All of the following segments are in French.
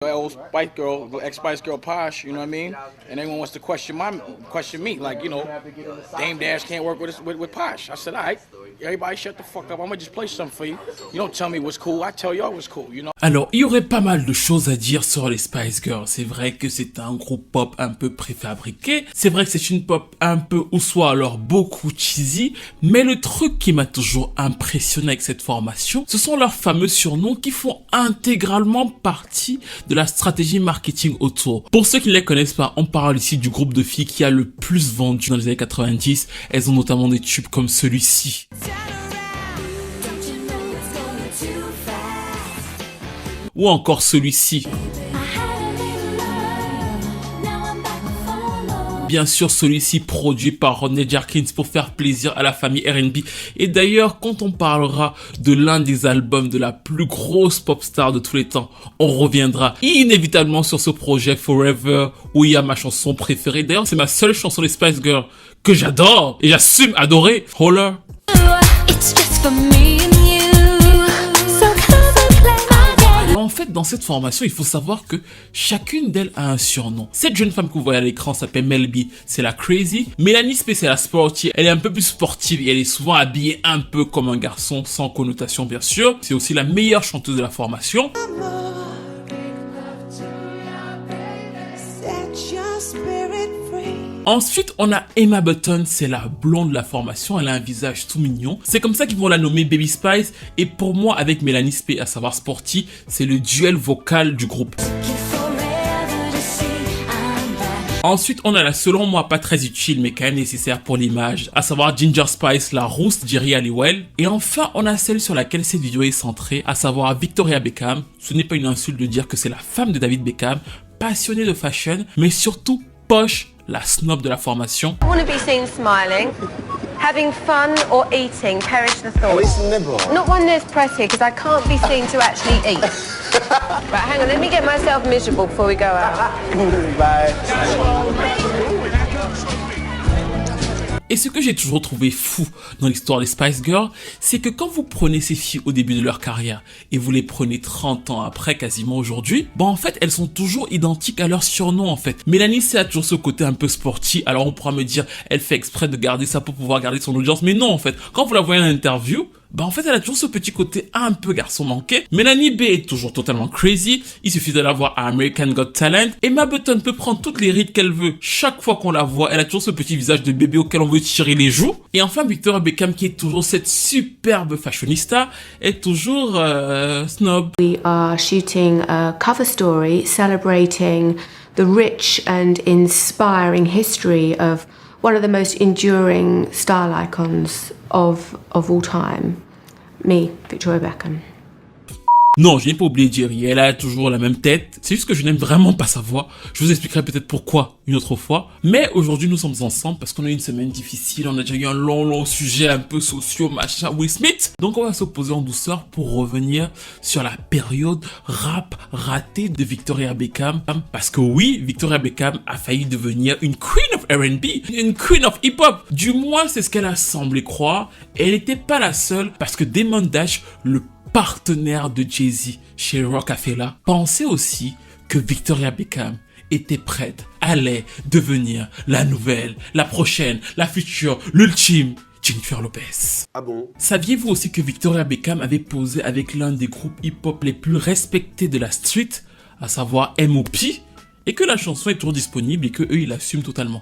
old Spice Girl, ex-Spice Girl Posh, you know what I mean? And everyone wants to question me, like, you know, Dame Dash can't work with Posh. I said, all right, everybody shut the fuck up. I'm gonna just play something for you. You don't tell me what's cool, I tell y'all what's cool, you know? Alors, il y aurait pas mal de choses à dire sur les Spice Girls. C'est vrai que c'est un groupe pop un peu préfabriqué. C'est vrai que c'est une pop un peu ou soit alors beaucoup cheesy. Mais le truc qui m'a toujours impressionné avec cette formation, ce sont leurs fameux surnoms qui font intégralement partie de la stratégie marketing autour. Pour ceux qui ne les connaissent pas, on parle ici du groupe de filles qui a le plus vendu dans les années 90. Elles ont notamment des tubes comme celui-ci. Ou encore celui-ci. Bien sûr, celui-ci produit par Rodney Jerkins pour faire plaisir à la famille R&B. Et d'ailleurs, quand on parlera de l'un des albums de la plus grosse pop star de tous les temps, on reviendra inévitablement sur ce projet Forever, où il y a ma chanson préférée. D'ailleurs, c'est ma seule chanson des Spice Girls que j'adore et j'assume adorer. Holler. It's just for me and you. En fait, dans cette formation, il faut savoir que chacune d'elles a un surnom. Cette jeune femme que vous voyez à l'écran s'appelle Melby, c'est la Crazy. Mélanie Spey, c'est la Sporty. Elle est un peu plus sportive et elle est souvent habillée un peu comme un garçon, sans connotation bien sûr. C'est aussi la meilleure chanteuse de la formation. Ensuite, on a Emma Bunton, c'est la blonde de la formation, elle a un visage tout mignon. C'est comme ça qu'ils vont la nommer Baby Spice. Et pour moi, avec Mélanie Spey, à savoir Sporty, c'est le duel vocal du groupe. Ensuite, on a la selon moi pas très utile mais quand même nécessaire pour l'image, à savoir Ginger Spice, la rousse d'Jerry Halliwell. Et enfin, on a celle sur laquelle cette vidéo est centrée, à savoir Victoria Beckham. Ce n'est pas une insulte de dire que c'est la femme de David Beckham, passionnée de fashion, mais surtout poche, la snob de la formation. I want to be seen smiling, having fun or eating, perish the thought. At least nibble. Not one that's pretty, because I can't be seen to actually eat. Right, hang on, let me get myself miserable before we go out. Bye. Et ce que j'ai toujours trouvé fou dans l'histoire des Spice Girls, c'est que quand vous prenez ces filles au début de leur carrière et vous les prenez 30 ans après, quasiment aujourd'hui, en fait, elles sont toujours identiques à leur surnom en fait. Mélanie Spey a toujours ce côté un peu sporty, alors on pourra me dire, elle fait exprès de garder ça pour pouvoir garder son audience, mais non en fait, quand vous la voyez en interview, en fait, elle a toujours ce petit côté un peu garçon manqué. Mélanie B est toujours totalement crazy. Il suffit de la voir à American Got Talent. Emma Bunton peut prendre toutes les rides qu'elle veut. Chaque fois qu'on la voit, elle a toujours ce petit visage de bébé auquel on veut tirer les joues. Et enfin, Victoria Beckham, qui est toujours cette superbe fashionista, est toujours snob. We are shooting a cover story celebrating the rich and inspiring history of one of the most enduring style icons of all time, me, Victoria Beckham. Non, je n'ai pas oublié Jerry, elle a toujours la même tête. C'est juste que je n'aime vraiment pas sa voix. Je vous expliquerai peut-être pourquoi une autre fois. Mais aujourd'hui, nous sommes ensemble parce qu'on a eu une semaine difficile. On a déjà eu un long sujet un peu socio, machin, Will Smith. Donc on va se poser en douceur pour revenir sur la période rap ratée de Victoria Beckham. Parce que oui, Victoria Beckham a failli devenir une queen of R&B, une queen of hip-hop. Du moins, c'est ce qu'elle a semblé croire. Et elle n'était pas la seule parce que Damon Dash, le partenaire de Jay-Z chez Rockefeller, pensait aussi que Victoria Beckham était prête, allait devenir la nouvelle, la prochaine, la future, l'ultime Jennifer Lopez. Ah bon? Saviez-vous aussi que Victoria Beckham avait posé avec l'un des groupes hip-hop les plus respectés de la street, à savoir M.O.P., et que la chanson est toujours disponible et que eux ils l'assument totalement.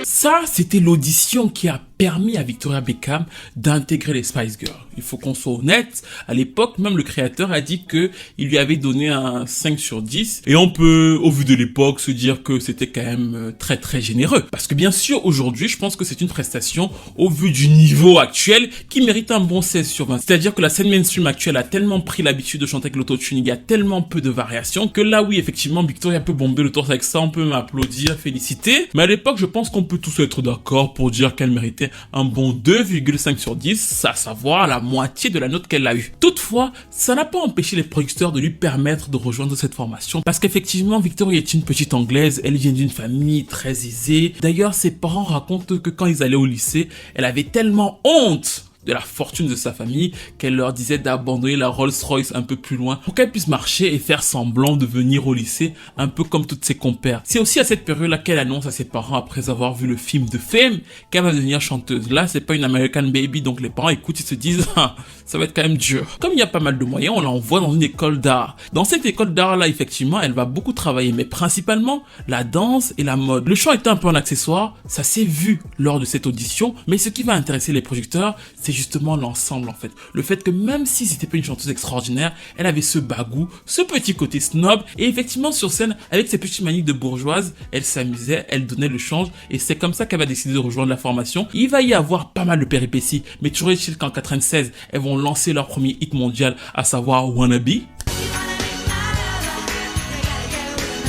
Ça, c'était l'audition qui a permis à Victoria Beckham d'intégrer les Spice Girls. Il faut qu'on soit honnête, à l'époque, même le créateur a dit que il lui avait donné un 5 sur 10. Et on peut, au vu de l'époque, se dire que c'était quand même très généreux. Parce que bien sûr, aujourd'hui, je pense que c'est une prestation, au vu du niveau actuel, qui mérite un bon 16 sur 20. C'est-à-dire que la scène mainstream actuelle a tellement pris l'habitude de chanter avec l'autotune, il y a tellement peu de variations, que là, oui, effectivement, Victoria peut bomber le torse avec ça, on peut m'applaudir, féliciter. Mais à l'époque, je pense qu'on peut tous être d'accord pour dire qu'elle méritait fait un bon 2,5 sur 10, à savoir la moitié de la note qu'elle a eue. Toutefois, ça n'a pas empêché les producteurs de lui permettre de rejoindre cette formation parce qu'effectivement, Victoria est une petite Anglaise, elle vient d'une famille très aisée. D'ailleurs, ses parents racontent que quand ils allaient au lycée, elle avait tellement honte de la fortune de sa famille qu'elle leur disait d'abandonner la Rolls-Royce un peu plus loin pour qu'elle puisse marcher et faire semblant de venir au lycée un peu comme toutes ses compères. C'est aussi à cette période-là qu'elle annonce à ses parents, après avoir vu le film de Fame, qu'elle va devenir chanteuse. Là, c'est pas une American Baby, donc les parents écoutent, ils se disent ah, ça va être quand même dur. Comme il y a pas mal de moyens, on l'envoie dans une école d'art. Dans cette école d'art-là, effectivement, elle va beaucoup travailler, mais principalement la danse et la mode. Le chant était un peu un accessoire, ça s'est vu lors de cette audition, mais ce qui va intéresser les producteurs, c'est justement l'ensemble en fait. Le fait que même si c'était pas une chanteuse extraordinaire, elle avait ce bagou, ce petit côté snob, et effectivement sur scène, avec ses petites maniques de bourgeoise, elle s'amusait, elle donnait le change, et c'est comme ça qu'elle va décider de rejoindre la formation. Il va y avoir pas mal de péripéties, mais toujours est-il qu'en 96, elles vont lancer leur premier hit mondial, à savoir Wannabe.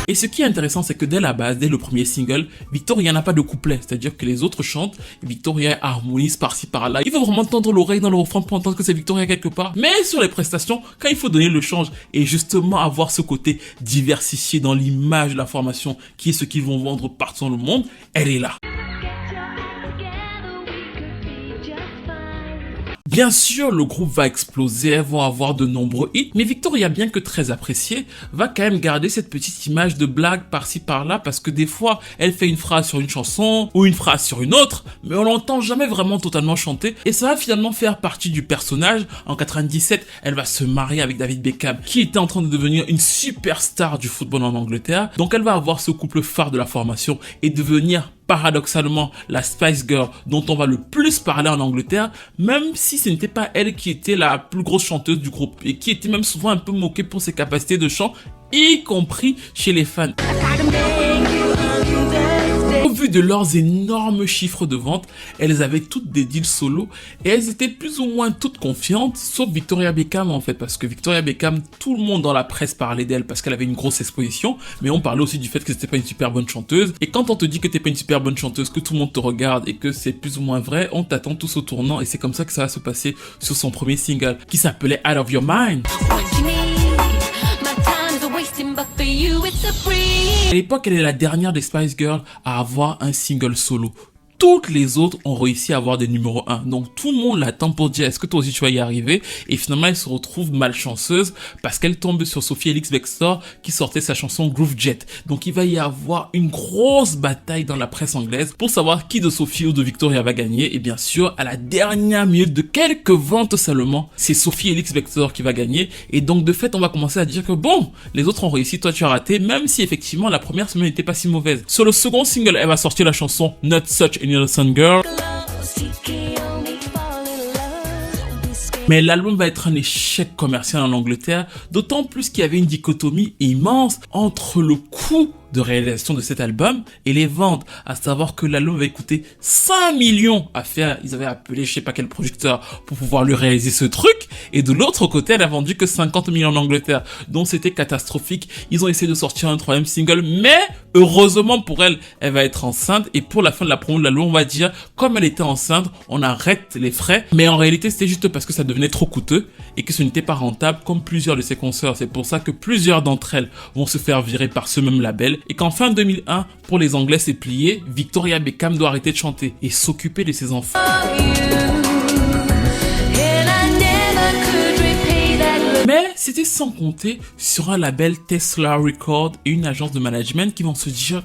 Et ce qui est intéressant, c'est que dès la base, dès le premier single, Victoria n'a pas de couplet. C'est-à-dire que les autres chantent, Victoria harmonise par-ci par-là. Il faut vraiment tendre l'oreille dans le refrain pour entendre que c'est Victoria quelque part. Mais sur les prestations, quand il faut donner le change et justement avoir ce côté diversifié dans l'image de la formation, qui est ce qu'ils vont vendre partout dans le monde, elle est là. Bien sûr, le groupe va exploser, elles vont avoir de nombreux hits, mais Victoria, bien que très appréciée, va quand même garder cette petite image de blague par-ci par-là, parce que des fois, elle fait une phrase sur une chanson, ou une phrase sur une autre, mais on l'entend jamais vraiment totalement chanter, et ça va finalement faire partie du personnage. En 97, elle va se marier avec David Beckham, qui était en train de devenir une superstar du football en Angleterre, donc elle va avoir ce couple phare de la formation, et devenir paradoxalement la Spice Girl dont on va le plus parler en Angleterre, même si ce n'était pas elle qui était la plus grosse chanteuse du groupe et qui était même souvent un peu moquée pour ses capacités de chant, y compris chez les fans. Au vu de leurs énormes chiffres de vente, elles avaient toutes des deals solo et elles étaient plus ou moins toutes confiantes, sauf Victoria Beckham en fait, parce que Victoria Beckham, tout le monde dans la presse parlait d'elle parce qu'elle avait une grosse exposition, mais on parlait aussi du fait que c'était pas une super bonne chanteuse. Et quand on te dit que t'es pas une super bonne chanteuse, que tout le monde te regarde et que c'est plus ou moins vrai, on t'attend tous au tournant et c'est comme ça que ça va se passer sur son premier single qui s'appelait Out of Your Mind. À l'époque, elle est la dernière des Spice Girls à avoir un single solo. Toutes les autres ont réussi à avoir des numéros 1. Donc tout le monde l'attend pour dire est-ce que toi aussi tu vas y arriver? Et finalement elle se retrouve malchanceuse parce qu'elle tombe sur Sophie Ellis Bextor qui sortait sa chanson Groove Jet. Donc il va y avoir une grosse bataille dans la presse anglaise pour savoir qui de Sophie ou de Victoria va gagner. Et bien sûr, à la dernière minute de quelques ventes seulement, c'est Sophie Ellis Bextor qui va gagner. Et donc de fait on va commencer à dire que bon, les autres ont réussi, toi tu as raté, même si effectivement la première semaine n'était pas si mauvaise. Sur le second single, elle va sortir la chanson Not Such an Innocent Girl. Mais l'album va être un échec commercial en Angleterre, d'autant plus qu'il y avait une dichotomie immense entre le coût de réalisation de cet album et les ventes, à savoir que l'album va coûter 5 millions à faire. Ils avaient appelé je sais pas quel producteur pour pouvoir lui réaliser ce truc, et de l'autre côté elle a vendu que 50 millions en Angleterre, donc c'était catastrophique. Ils ont essayé de sortir un troisième single, mais heureusement pour elle, elle va être enceinte, et pour la fin de la promo de l'album on va dire comme elle était enceinte, on arrête les frais, mais en réalité c'était juste parce que ça devenait trop coûteux et que ce n'était pas rentable comme plusieurs de ses consoeurs. C'est pour ça que plusieurs d'entre elles vont se faire virer par ce même label, et qu'en fin 2001, pour les Anglais c'est plié, Victoria Beckham doit arrêter de chanter et s'occuper de ses enfants. Mais c'était sans compter sur un label Tesla Records et une agence de management qui vont se dire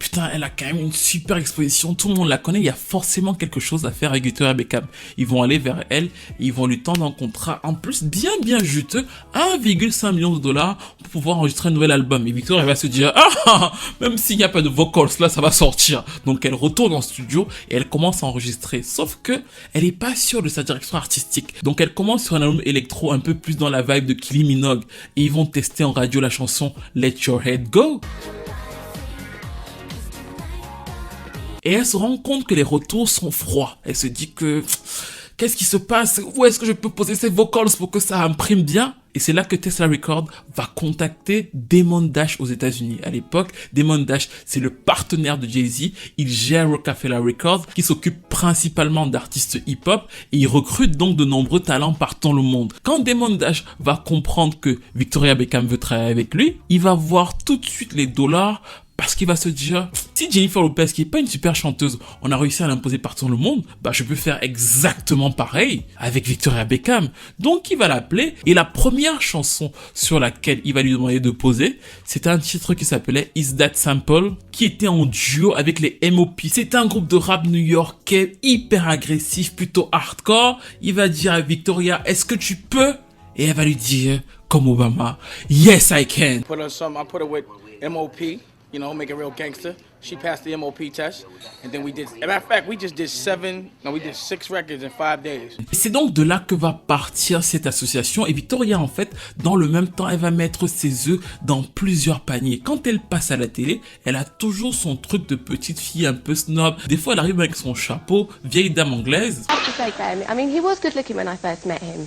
putain, elle a quand même une super exposition, tout le monde la connaît, il y a forcément quelque chose à faire avec Victoria Beckham. Ils vont aller vers elle et ils vont lui tendre un contrat en plus bien juteux, 1,5 million de dollars pour pouvoir enregistrer un nouvel album. Et Victoria va se dire ah, même s'il n'y a pas de vocals là, ça va sortir. Donc elle retourne en studio et elle commence à enregistrer. Sauf que elle est pas sûre de sa direction artistique. Donc elle commence sur un album électro un peu plus dans la vibe de Kylie Minogue et ils vont tester en radio la chanson Let Your Head Go. Et elle se rend compte que les retours sont froids. Elle se dit que qu'est-ce qui se passe? Où est-ce que je peux poser ces vocals pour que ça imprime bien? Et c'est là que Tesla Records va contacter Damon Dash aux États-Unis. À l'époque, Damon Dash, c'est le partenaire de Jay-Z. Il gère Rockefeller Records, qui s'occupe principalement d'artistes hip-hop, et il recrute donc de nombreux talents partant le monde. Quand Damon Dash va comprendre que Victoria Beckham veut travailler avec lui, il va voir tout de suite les dollars, parce qu'il va se dire, si Jennifer Lopez, qui est pas une super chanteuse, on a réussi à l'imposer partout dans le monde, bah je peux faire exactement pareil avec Victoria Beckham. Donc il va l'appeler, et la première chanson sur laquelle il va lui demander de poser, c'était un titre qui s'appelait Is That Sample, qui était en duo avec les M.O.P. C'était un groupe de rap new-yorkais hyper agressif, plutôt hardcore. Il va dire à Victoria, est-ce que tu peux? Et elle va lui dire, comme Obama, Yes I can. Put her some. I put her with M.O.P. You know, make a real gangster. She passed the M.O.P. test, and then we did. As a matter of fact, we just did 6 records in 5 days. Et c'est donc de là que va partir cette association. Et Victoria, en fait, dans le même temps, elle va mettre ses œufs dans plusieurs paniers. Quand elle passe à la télé, elle a toujours son truc de petite fille un peu snob. Des fois, elle arrive avec son chapeau, vieille dame anglaise. I have to say, Graham, I mean, he was good looking when I first met him.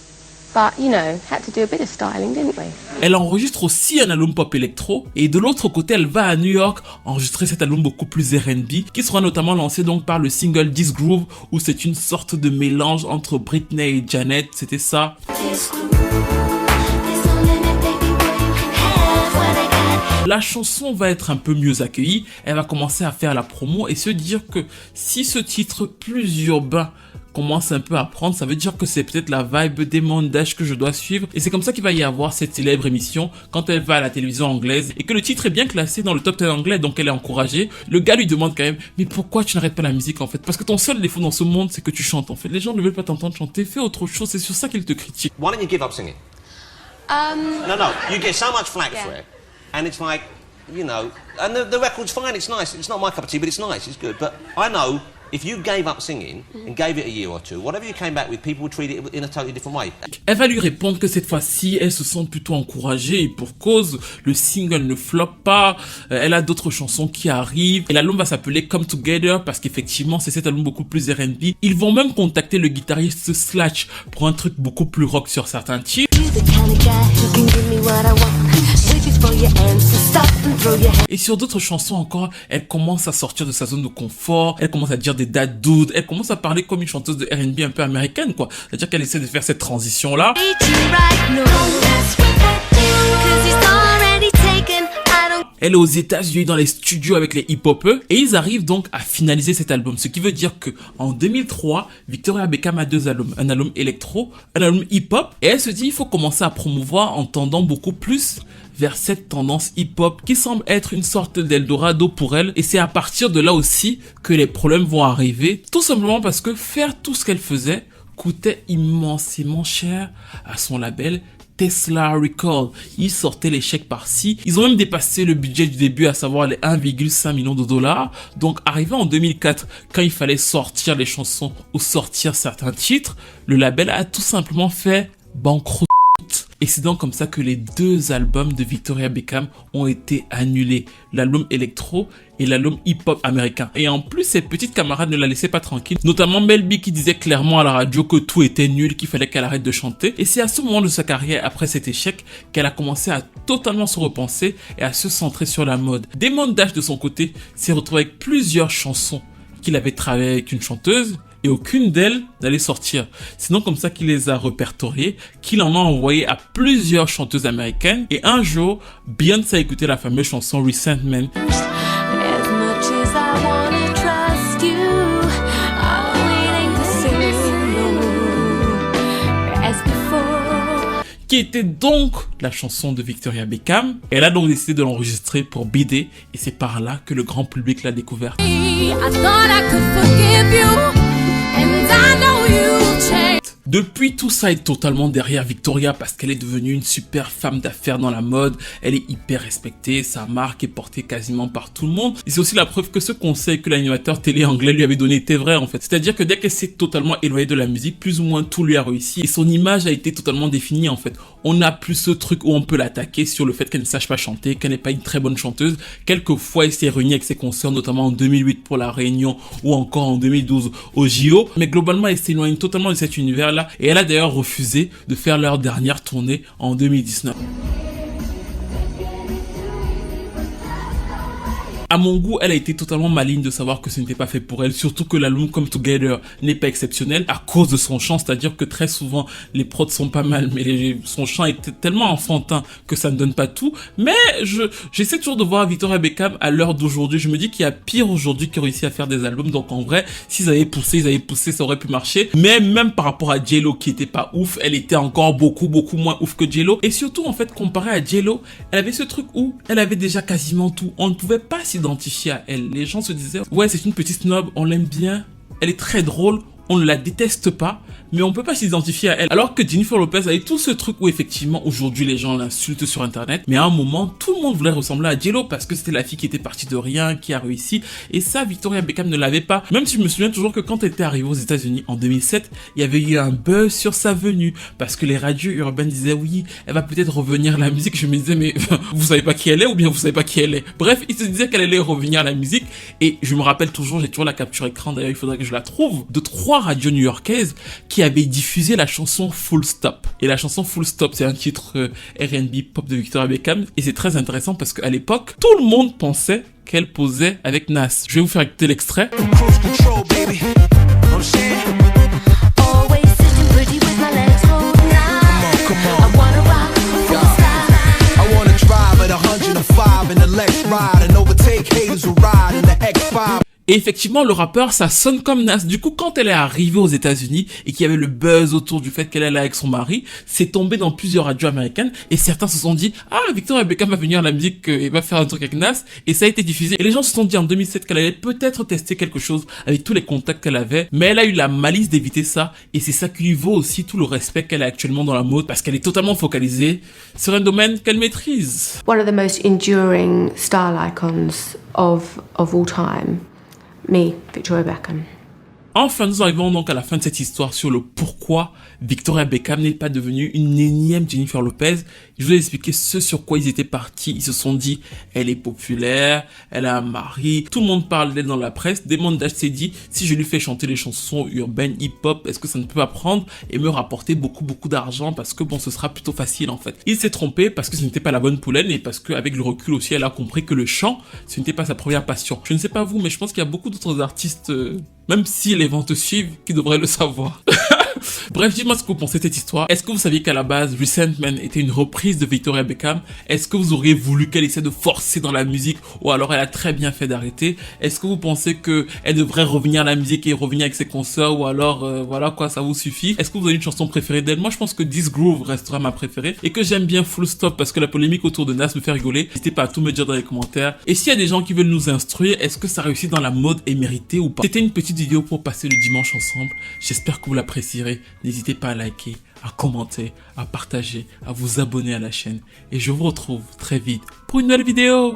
But, you know, had to do a bit of styling, didn't we? Elle enregistre aussi un album pop électro, et de l'autre côté, elle va à New York enregistrer cet album beaucoup plus R&B, qui sera notamment lancé donc par le single This Groove, où c'est une sorte de mélange entre Britney et Janet, c'était ça. La chanson va être un peu mieux accueillie, elle va commencer à faire la promo et se dire que si ce titre plus urbain commence un peu à prendre, ça veut dire que c'est peut-être la vibe Damon Dash que je dois suivre. Et c'est comme ça qu'il va y avoir cette célèbre émission quand elle va à la télévision anglaise et que le titre est bien classé dans le top 10 anglais, donc elle est encouragée. Le gars lui demande quand même, mais pourquoi tu n'arrêtes pas la musique en fait? Parce que ton seul défaut dans ce monde, c'est que tu chantes en fait. Les gens ne veulent pas t'entendre chanter, fais autre chose, c'est sur ça qu'ils te critiquent. Why don't you give up singing? No, you get so much flack for it, and it's like, you know, and the record's fine, it's nice, it's not my cup of tea, but it's nice, it's good, but I know if you gave up singing and gave it a year or two, whatever you came back with, people would treat it in a totally different way. Elle va lui répondre que cette fois-ci, elle se sent plutôt encouragée et pour cause, le single ne floppe pas, elle a d'autres chansons qui arrivent et l'album va s'appeler Come Together parce qu'effectivement, c'est cet album beaucoup plus R&B. Ils vont même contacter le guitariste Slash pour un truc beaucoup plus rock sur certains titres. Et sur d'autres chansons encore, elle commence à sortir de sa zone de confort, elle commence à dire des dad dudes, elle commence à parler comme une chanteuse de R&B un peu américaine quoi. C'est-à-dire qu'elle essaie de faire cette transition là. Elle est aux États-Unis dans les studios avec les hip-hopers et ils arrivent donc à finaliser cet album. Ce qui veut dire que en 2003, Victoria Beckham a 2 albums, un album électro, un album hip-hop et elle se dit il faut commencer à promouvoir en tendant beaucoup plus vers cette tendance hip-hop qui semble être une sorte d'Eldorado pour elle et c'est à partir de là aussi que les problèmes vont arriver, tout simplement parce que faire tout ce qu'elle faisait coûtait immensément cher à son label Tesla Records. Ils sortaient les chèques par-ci. Ils ont même dépassé le budget du début, à savoir les 1,5 million de dollars. Donc, arrivé en 2004, quand il fallait sortir les chansons ou sortir certains titres, le label a tout simplement fait banqueroute. Et c'est donc comme ça que les 2 albums de Victoria Beckham ont été annulés. L'album électro et l'album hip-hop américain. Et en plus, ses petites camarades ne la laissaient pas tranquille. Notamment Mel B qui disait clairement à la radio que tout était nul, qu'il fallait qu'elle arrête de chanter. Et c'est à ce moment de sa carrière, après cet échec, qu'elle a commencé à totalement se repenser et à se centrer sur la mode. Damon Dash, de son côté, s'est retrouvé avec plusieurs chansons qu'il avait travaillé avec une chanteuse. Et aucune d'elles n'allait sortir. C'est donc comme ça qu'il les a répertoriées, qu'il en a envoyé à plusieurs chanteuses américaines. Et un jour, Beyoncé a écouté la fameuse chanson Resentment. Qui était donc la chanson de Victoria Beckham. Elle a donc décidé de l'enregistrer pour BD et c'est par là que le grand public l'a découverte. Depuis, tout ça est totalement derrière Victoria parce qu'elle est devenue une super femme d'affaires dans la mode. Elle est hyper respectée, sa marque est portée quasiment par tout le monde. Et c'est aussi la preuve que ce conseil que l'animateur télé anglais lui avait donné était vrai en fait. C'est-à-dire que dès qu'elle s'est totalement éloignée de la musique, plus ou moins tout lui a réussi. Et son image a été totalement définie en fait. On n'a plus ce truc où on peut l'attaquer sur le fait qu'elle ne sache pas chanter, qu'elle n'est pas une très bonne chanteuse. Quelquefois, elle s'est réunie avec ses concerts, notamment en 2008 pour La Réunion ou encore en 2012 au JO. Mais globalement, elle s'éloigne totalement de cet univers-là là. Et elle a d'ailleurs refusé de faire leur dernière tournée en 2019. À mon goût, elle a été totalement maligne de savoir que ce n'était pas fait pour elle, surtout que l'album Come Together n'est pas exceptionnel à cause de son chant, c'est-à-dire que très souvent les prods sont pas mal, mais son chant est tellement enfantin que ça ne donne pas tout. Mais j'essaie toujours de voir Victoria Beckham à l'heure d'aujourd'hui. Je me dis qu'il y a pire aujourd'hui qui réussit à faire des albums, donc en vrai, s'ils avaient poussé, ça aurait pu marcher. Mais même par rapport à J-Lo qui était pas ouf, elle était encore beaucoup moins ouf que J-Lo. Et surtout, en fait, comparé à J-Lo, elle avait ce truc où elle avait déjà quasiment tout. On ne pouvait pas s'identifier à elle. Les gens se disaient ouais, c'est une petite snob, on l'aime bien, elle est très drôle, on ne la déteste pas, mais on peut pas s'identifier à elle. Alors que Jennifer Lopez avait tout ce truc où effectivement aujourd'hui les gens l'insultent sur internet, mais à un moment tout le monde voulait ressembler à J-Lo parce que c'était la fille qui était partie de rien, qui a réussi, et ça Victoria Beckham ne l'avait pas. Même si je me souviens toujours que quand elle était arrivée aux États-Unis en 2007, il y avait eu un buzz sur sa venue parce que les radios urbaines disaient oui, elle va peut-être revenir à la musique. Je me disais mais vous savez pas qui elle est ou bien vous savez pas qui elle est. Bref, ils se disaient qu'elle allait revenir à la musique, et je me rappelle toujours, j'ai toujours la capture écran, d'ailleurs il faudrait que je la trouve, de 3 radios new-yorkaises qui avaient diffusé la chanson Full Stop. Et la chanson Full Stop, c'est un titre R&B pop de Victoria Beckham, et c'est très intéressant parce qu'à l'époque, tout le monde pensait qu'elle posait avec Nas. Je vais vous faire écouter l'extrait. Et effectivement, le rappeur, ça sonne comme Nas. Du coup, quand elle est arrivée aux États-Unis et qu'il y avait le buzz autour du fait qu'elle allait avec son mari, c'est tombé dans plusieurs radios américaines et certains se sont dit ah, Victoria Beckham va venir à la musique et va faire un truc avec Nas, et ça a été diffusé. Et les gens se sont dit en 2007 qu'elle allait peut-être tester quelque chose avec tous les contacts qu'elle avait, mais elle a eu la malice d'éviter ça, et c'est ça qui lui vaut aussi tout le respect qu'elle a actuellement dans la mode parce qu'elle est totalement focalisée sur un domaine qu'elle maîtrise. One of the most enduring style icons of all time. Me, Victoria Beckham. Enfin, nous arrivons donc à la fin de cette histoire sur le pourquoi Victoria Beckham n'est pas devenue une énième Jennifer Lopez. Je vous ai expliqué ce sur quoi ils étaient partis. Ils se sont dit, elle est populaire, elle a un mari, tout le monde parle d'elle dans la presse. Damon Dash s'est dit, si je lui fais chanter les chansons urbaines, hip-hop, est-ce que ça ne peut pas prendre et me rapporter beaucoup d'argent, parce que bon, ce sera plutôt facile en fait. Il s'est trompé parce que ce n'était pas la bonne poulaine, et parce qu'avec le recul aussi, elle a compris que le chant, ce n'était pas sa première passion. Je ne sais pas vous, mais je pense qu'il y a beaucoup d'autres artistes, même si les ventes suivent, qui devraient le savoir. Bref, dites-moi ce que vous pensez de cette histoire. Est-ce que vous saviez qu'à la base, Resentment était une reprise de Victoria Beckham? Est-ce que vous auriez voulu qu'elle essaie de forcer dans la musique, ou alors elle a très bien fait d'arrêter? Est-ce que vous pensez qu'elle devrait revenir à la musique et revenir avec ses concerts, ou alors voilà quoi, ça vous suffit? Est-ce que vous avez une chanson préférée d'elle? Moi je pense que This Groove restera ma préférée, et que j'aime bien Full Stop parce que la polémique autour de Nas me fait rigoler. N'hésitez pas à tout me dire dans les commentaires. Et s'il y a des gens qui veulent nous instruire, est-ce que ça réussit dans la mode et mérité ou pas? C'était une petite vidéo pour passer le dimanche ensemble. J'espère que vous l'apprécierez. N'hésitez pas à liker, à commenter, à partager, à vous abonner à la chaîne. Et je vous retrouve très vite pour une nouvelle vidéo.